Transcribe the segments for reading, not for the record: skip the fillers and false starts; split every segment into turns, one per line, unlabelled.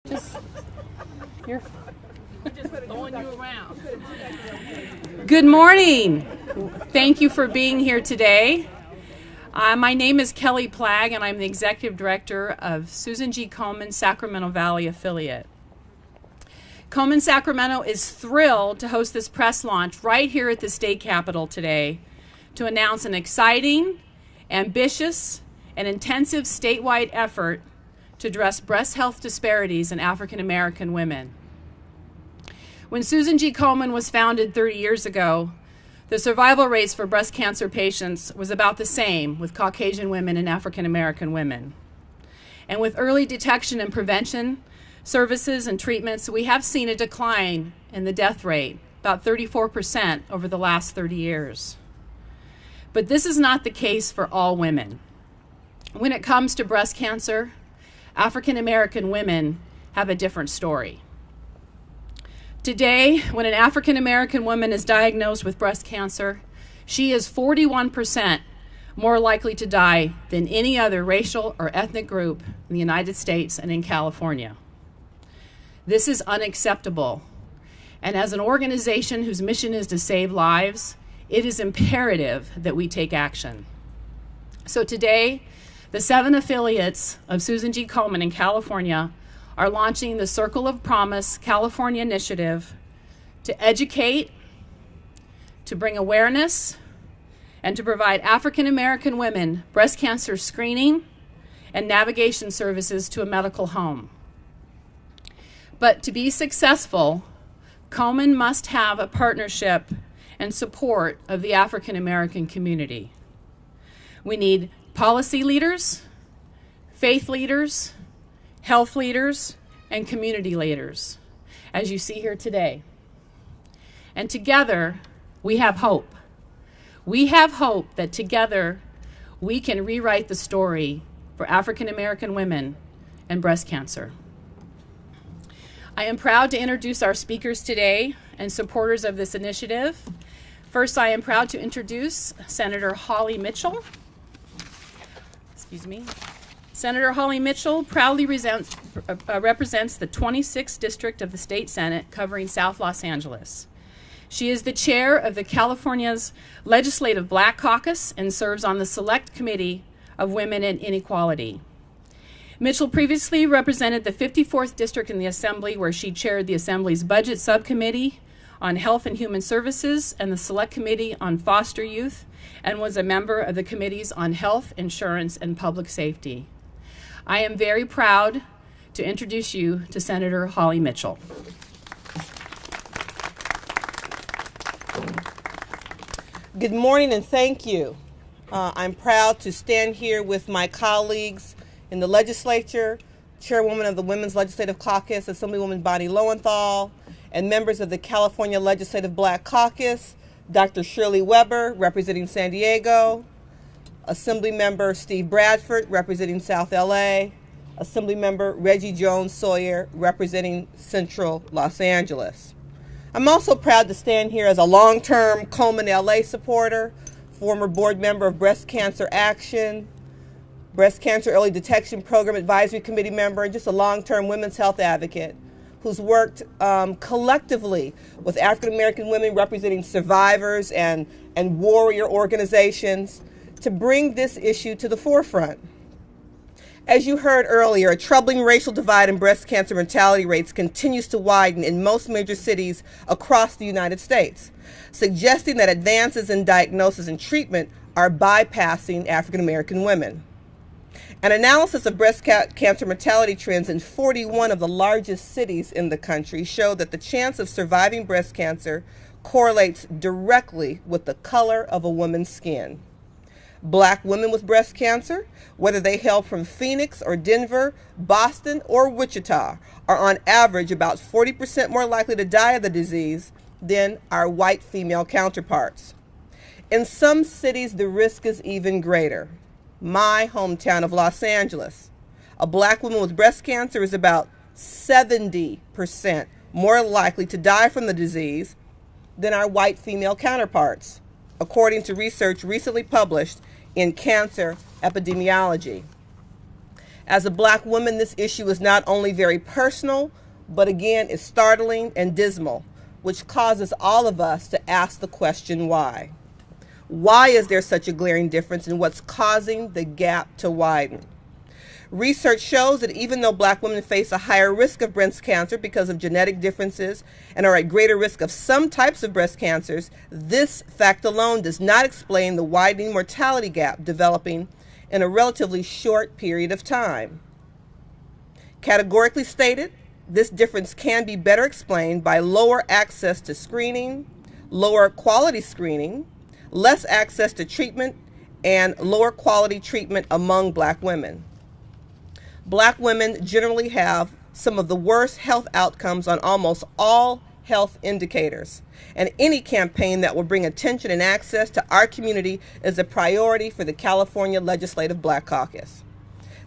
You're just throwing you around. Good morning. Thank you for being here today. My name is Kelly Plagg, and I'm the Executive Director of Susan G. Komen Sacramento Valley Affiliate. Komen Sacramento is thrilled to host this press launch right here at the state capitol today to announce an exciting, ambitious, and intensive statewide effort to address breast health disparities in African American women. When Susan G. Komen was founded 30 years ago, the survival rates for breast cancer patients was about the same with Caucasian women and African American women. And with early detection and prevention services and treatments, we have seen a decline in the death rate, about 34% over the last 30 years. But this is not the case for all women. When it comes to breast cancer, African American women have a different story. Today, when an African American woman is diagnosed with breast cancer, she is 41% more likely to die than any other racial or ethnic group in the United States and in California. This is unacceptable. And as an organization whose mission is to save lives, it is imperative that we take action. So today, the 7 affiliates of Susan G. Komen in California are launching the Circle of Promise California initiative to educate, to bring awareness, and to provide African American women breast cancer screening and navigation services to a medical home. But to be successful, Komen must have a partnership and support of the African American community. We need policy leaders, faith leaders, health leaders, and community leaders, as you see here today. And together, we have hope. We have hope that together we can rewrite the story for African American women and breast cancer. I am proud to introduce our speakers today and supporters of this initiative. First, I am proud to introduce Senator Holly Mitchell. Senator Holly Mitchell proudly represents the 26th District of the State Senate covering South Los Angeles. She is the chair of the California's Legislative Black Caucus and serves on the Select Committee of Women and Inequality. Mitchell previously represented the 54th District in the Assembly, where she chaired the Assembly's Budget Subcommittee on Health and Human Services and the Select Committee on Foster Youth, and was a member of the committees on Health, Insurance, and Public Safety. I am very proud to introduce you to Senator Holly Mitchell.
Good morning and thank you. I'm proud to stand here with my colleagues in the legislature, Chairwoman of the Women's Legislative Caucus, Assemblywoman Bonnie Lowenthal, and members of the California Legislative Black Caucus, Dr. Shirley Weber, representing San Diego, Assemblymember Steve Bradford, representing South LA, Assemblymember Reggie Jones Sawyer, representing Central Los Angeles. I'm also proud to stand here as a long-term Komen LA supporter, former board member of Breast Cancer Action, Breast Cancer Early Detection Program Advisory Committee member, and just a long-term women's health advocate who's worked collectively with African American women representing survivors and warrior organizations to bring this issue to the forefront. As you heard earlier, a troubling racial divide in breast cancer mortality rates continues to widen in most major cities across the United States, suggesting that advances in diagnosis and treatment are bypassing African American women. An analysis of breast cancer mortality trends in 41 of the largest cities in the country showed that the chance of surviving breast cancer correlates directly with the color of a woman's skin. Black women with breast cancer, whether they hail from Phoenix or Denver, Boston or Wichita, are on average about 40% more likely to die of the disease than our white female counterparts. In some cities, the risk is even greater. My hometown of Los Angeles, a black woman with breast cancer is about 70% more likely to die from the disease than our white female counterparts, according to research recently published in Cancer Epidemiology. As a black woman, this issue is not only very personal, but again, is startling and dismal, which causes all of us to ask the question, why? Why is there such a glaring difference in what's causing the gap to widen? Research shows that even though black women face a higher risk of breast cancer because of genetic differences and are at greater risk of some types of breast cancers, this fact alone does not explain the widening mortality gap developing in a relatively short period of time. Categorically stated, this difference can be better explained by lower access to screening, lower quality screening, less access to treatment, and lower quality treatment among black women. Black women generally have some of the worst health outcomes on almost all health indicators, and any campaign that will bring attention and access to our community is a priority for the California Legislative Black Caucus.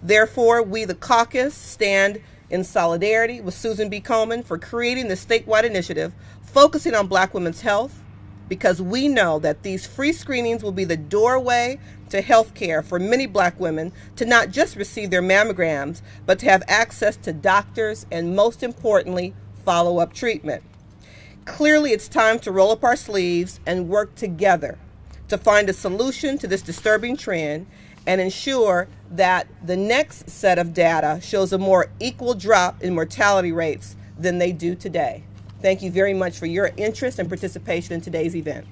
Therefore, we, the caucus, stand in solidarity with Susan B. Komen for creating the statewide initiative focusing on black women's health, because we know that these free screenings will be the doorway to health care for many black women to not just receive their mammograms, but to have access to doctors and, most importantly, follow-up treatment. Clearly, it's time to roll up our sleeves and work together to find a solution to this disturbing trend and ensure that the next set of data shows a more equal drop in mortality rates than they do today. Thank you very much for your interest and participation in today's event.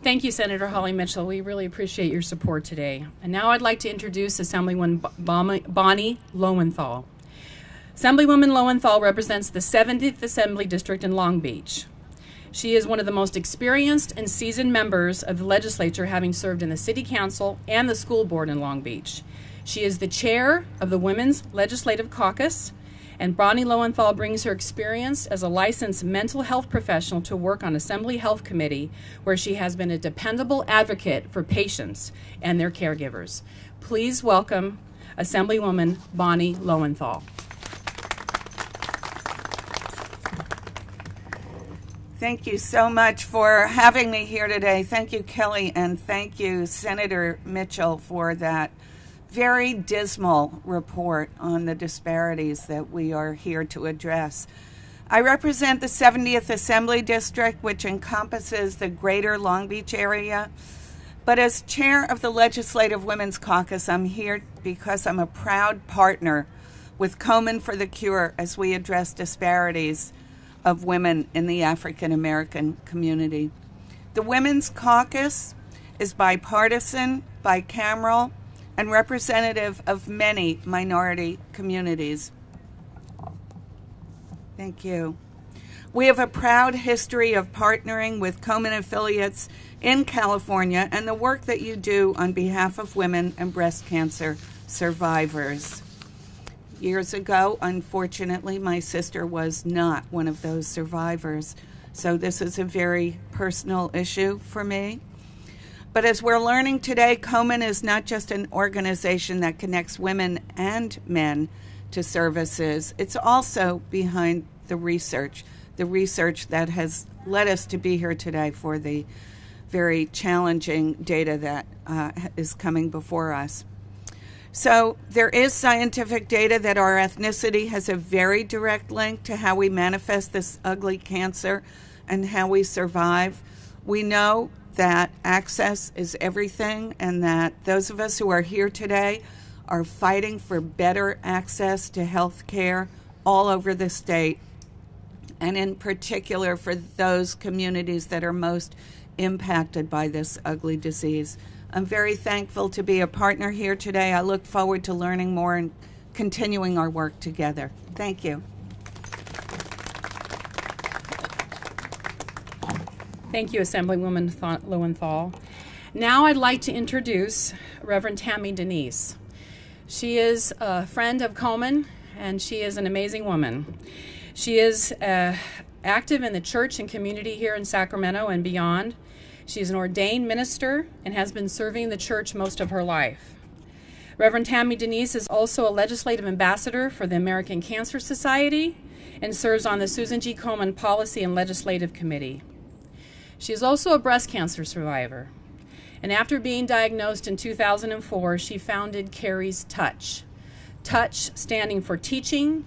Thank you, Senator Holly Mitchell. We really appreciate your support today. And now I'd like to introduce Assemblywoman Bonnie Lowenthal. Assemblywoman Lowenthal represents the 70th Assembly District in Long Beach. She is one of the most experienced and seasoned members of the legislature, having served in the City Council and the School Board in Long Beach. She is the chair of the Women's Legislative Caucus, and Bonnie Lowenthal brings her experience as a licensed mental health professional to work on Assembly Health Committee, where she has been a dependable advocate for patients and their caregivers. Please welcome Assemblywoman Bonnie Lowenthal.
Thank you so much for having me here today. Thank you, Kelly, and thank you, Senator Mitchell, for that very dismal report on the disparities that we are here to address. I represent the 70th Assembly District, which encompasses the greater Long Beach area. But as chair of the Legislative Women's Caucus, I'm here because I'm a proud partner with Komen for the Cure as we address disparities of women in the African American community. The Women's Caucus is bipartisan, bicameral, and representative of many minority communities. Thank you. We have a proud history of partnering with Komen affiliates in California and the work that you do on behalf of women and breast cancer survivors. Years ago, unfortunately, my sister was not one of those survivors, so this is a very personal issue for me. But as we're learning today, Komen is not just an organization that connects women and men to services. It's also behind the research that has led us to be here today for the very challenging data that is coming before us. So there is scientific data that our ethnicity has a very direct link to how we manifest this ugly cancer and how we survive. We know that access is everything, and that those of us who are here today are fighting for better access to health care all over the state, and in particular for those communities that are most impacted by this ugly disease. I'm very thankful to be a partner here today. I look forward to learning more and continuing our work together. Thank you.
Thank you, Assemblywoman Lowenthal. Now I'd like to introduce Reverend Tammy Denise. She is a friend of Komen, and she is an amazing woman. She is active in the church and community here in Sacramento and beyond. She's an ordained minister and has been serving the church most of her life. Reverend Tammy Denise is also a legislative ambassador for the American Cancer Society and serves on the Susan G. Komen Policy and Legislative Committee. She is also a breast cancer survivor, And after being diagnosed in 2004, she founded Carrie's Touch. Touch standing for teaching,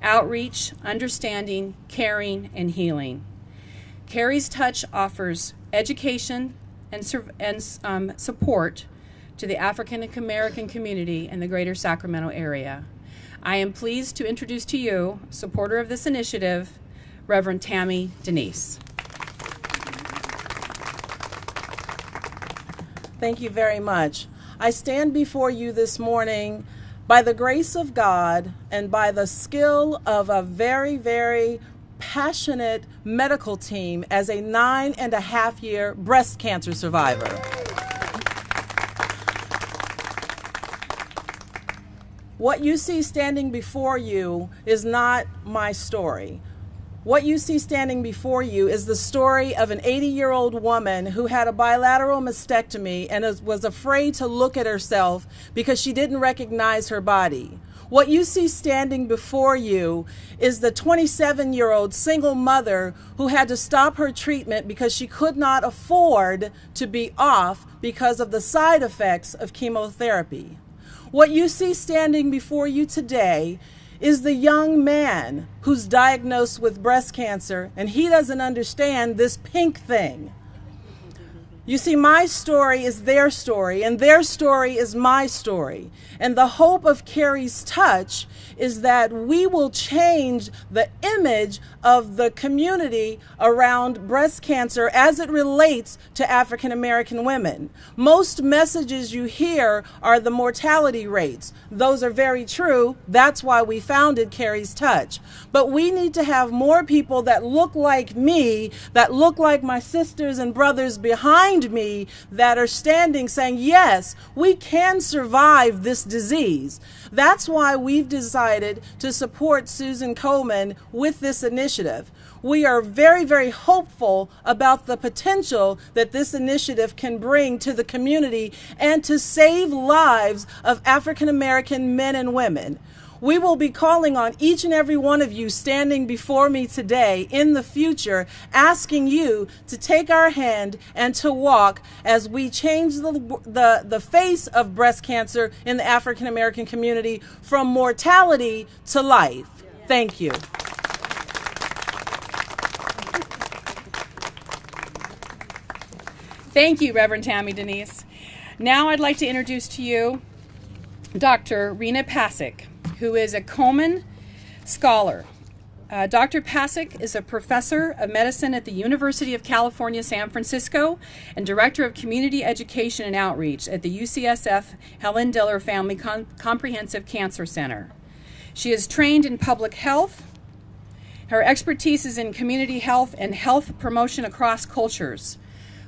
outreach, understanding, caring, and healing. Carrie's Touch offers education and support to the African American community in the greater Sacramento area. I am pleased to introduce to you, supporter of this initiative, Reverend Tammy Denise.
Thank you very much. I stand before you this morning by the grace of God and by the skill of a very, very passionate medical team as a 9.5-year breast cancer survivor. What you see standing before you is not my story. What you see standing before you is the story of an 80-year-old woman who had a bilateral mastectomy and was afraid to look at herself because she didn't recognize her body. What you see standing before you is the 27-year-old single mother who had to stop her treatment because she could not afford to be off because of the side effects of chemotherapy. What you see standing before you today is the young man who's diagnosed with breast cancer, and he doesn't understand this pink thing. You see, my story is their story, and their story is my story. And the hope of Carrie's Touch is that we will change the image of the community around breast cancer as it relates to African American women. Most messages you hear are the mortality rates. Those are very true. That's why we founded Carrie's Touch. But we need to have more people that look like me, that look like my sisters and brothers behind me, that are standing saying, yes, we can survive this disease. That's why we've decided to support Susan Komen with this initiative. We are very, very hopeful about the potential that this initiative can bring to the community and to save lives of African American men and women. We will be calling on each and every one of you standing before me today in the future, asking you to take our hand and to walk as we change the face of breast cancer in the African American community from mortality to life. Thank you.
Thank you, Reverend Tammy Denise. Now I'd like to introduce to you Dr. Rena Pasek, who is a Komen scholar. Dr. Pasek is a professor of medicine at the University of California, San Francisco, and director of community education and outreach at the UCSF Helen Diller Family Comprehensive Cancer Center. She is trained in public health. Her expertise is in community health and health promotion across cultures.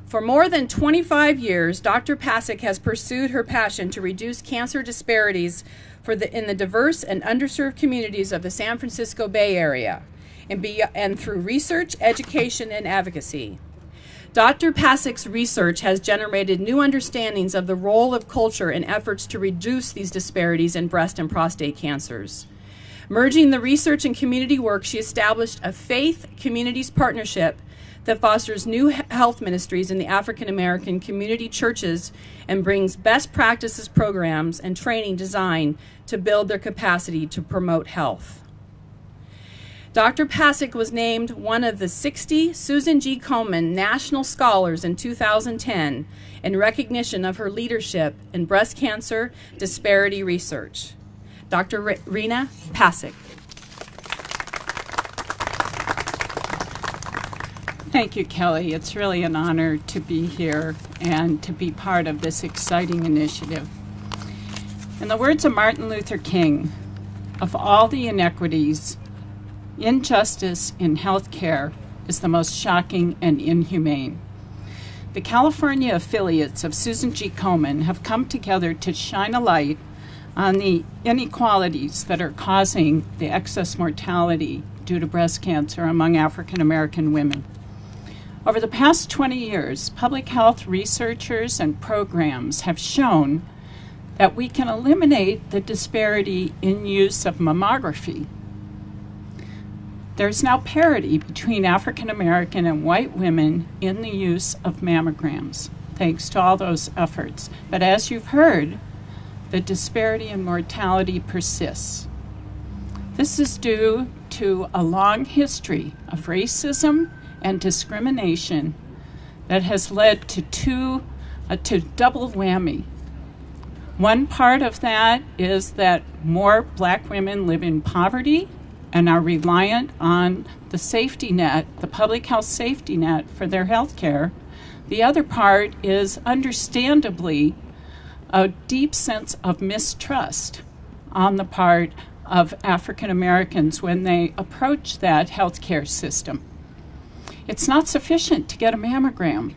For more than 25 years, Dr. Pasek has pursued her passion to reduce cancer disparities in the diverse and underserved communities of the San Francisco Bay Area, and through research, education, and advocacy. Dr. Pasek's research has generated new understandings of the role of culture in efforts to reduce these disparities in breast and prostate cancers. Merging the research and community work, she established a faith communities partnership that fosters new health ministries in the African American community churches and brings best practices programs and training designed to build their capacity to promote health. Dr. Pasek was named one of the 60 Susan G. Komen National Scholars in 2010 in recognition of her leadership in breast cancer disparity research. Dr. Rena Pasek.
Thank you, Kelly. It's really an honor to be here and to be part of this exciting initiative. In the words of Martin Luther King, of all the inequities, injustice in health care is the most shocking and inhumane. The California affiliates of Susan G. Komen have come together to shine a light on the inequalities that are causing the excess mortality due to breast cancer among African American women. Over the past 20 years, public health researchers and programs have shown that we can eliminate the disparity in use of mammography. There's now parity between African American and white women in the use of mammograms. thanks to all those efforts. But as you've heard, the disparity in mortality persists. This is due to a long history of racism and discrimination that has led to double whammy. One part of that is that more black women live in poverty and are reliant on the safety net, the public health safety net for their health care. The other part is understandably a deep sense of mistrust on the part of African Americans when they approach that healthcare system. It's not sufficient to get a mammogram.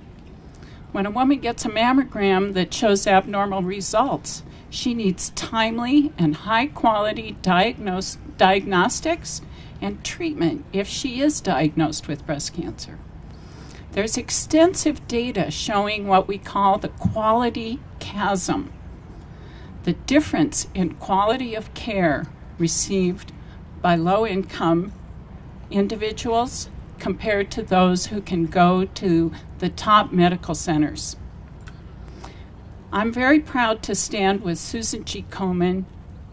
When a woman gets a mammogram that shows abnormal results, she needs timely and high-quality diagnostics and treatment if she is diagnosed with breast cancer. There's extensive data showing what we call the quality chasm, the difference in quality of care received by low-income individuals compared to those who can go to the top medical centers. I'm very proud to stand with Susan G. Komen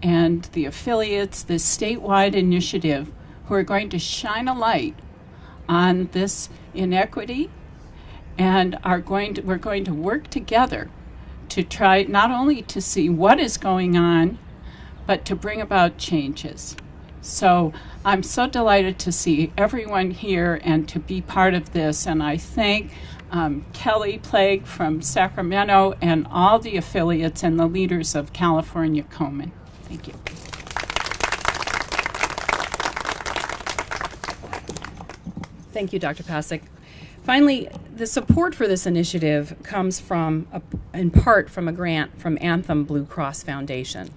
and the affiliates, this statewide initiative, who are going to shine a light on this inequity and we're going to work together to try not only to see what is going on, but to bring about changes. So I'm so delighted to see everyone here and to be part of this, and I thank Kelly Plague from Sacramento and all the affiliates and the leaders of California Komen. Thank you.
Thank you, Dr. Pasek. Finally, the support for this initiative comes in part from a grant from Anthem Blue Cross Foundation.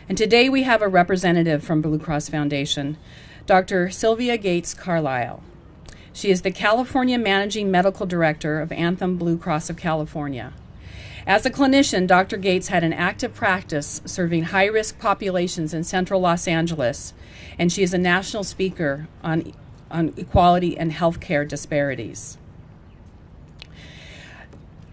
And today we have a representative from Blue Cross Foundation, Dr. Sylvia Gates Carlisle. She is the California Managing Medical Director of Anthem Blue Cross of California. As a clinician, Dr. Gates had an active practice serving high-risk populations in central Los Angeles, and she is a national speaker on equality and healthcare disparities.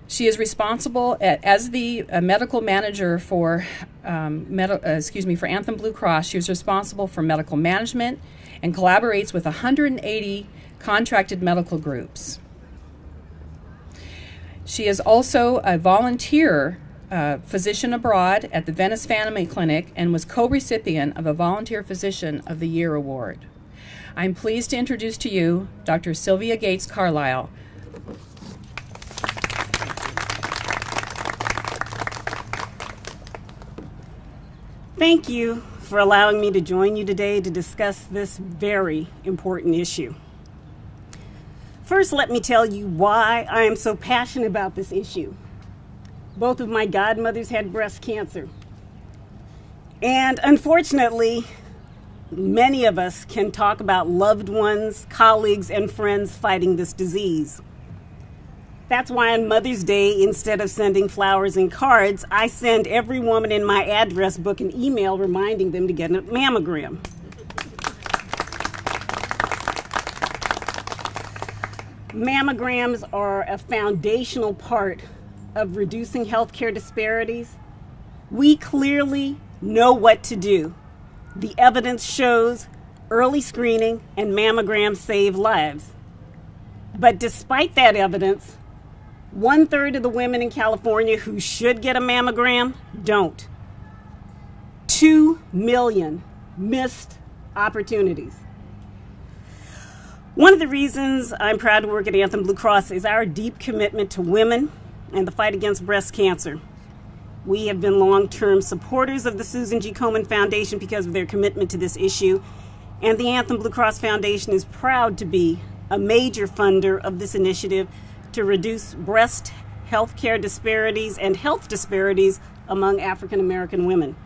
She is responsible as the medical manager for Anthem Blue Cross. She is responsible for medical management and collaborates with 180 contracted medical groups. She is also a volunteer physician abroad at the Venice Family Clinic and was co-recipient of a Volunteer Physician of the Year Award. I'm pleased to introduce to you Dr. Sylvia Gates Carlisle.
Thank you for allowing me to join you today to discuss this very important issue. First, let me tell you why I am so passionate about this issue. Both of my godmothers had breast cancer. And unfortunately, many of us can talk about loved ones, colleagues, and friends fighting this disease. That's why on Mother's Day, instead of sending flowers and cards, I send every woman in my address book an email reminding them to get a mammogram. Mammograms are a foundational part of reducing healthcare disparities. We clearly know what to do. The evidence shows early screening and mammograms save lives. But despite that evidence, 1/3 of the women in California who should get a mammogram don't. 2 million missed opportunities. One of the reasons I'm proud to work at Anthem Blue Cross is our deep commitment to women and the fight against breast cancer. We have been long-term supporters of the Susan G. Komen Foundation because of their commitment to this issue, and the Anthem Blue Cross Foundation is proud to be a major funder of this initiative to reduce breast health care disparities and health disparities among African American women.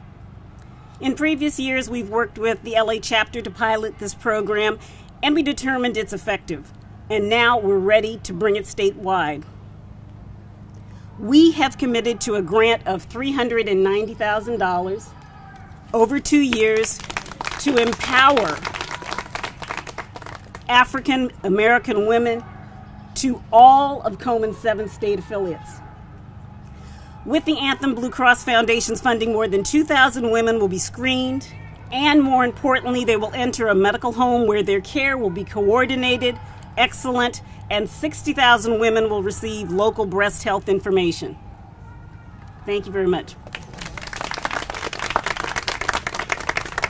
In previous years, we've worked with the LA chapter to pilot this program, and we determined it's effective. And now we're ready to bring it statewide. We have committed to a grant of $390,000 over 2 years to empower African American women to all of Komen's 7 state affiliates. With the Anthem Blue Cross Foundation's funding, more than 2,000 women will be screened, and more importantly, they will enter a medical home where their care will be coordinated, excellent, and 60,000 women will receive local breast health information. Thank you very much.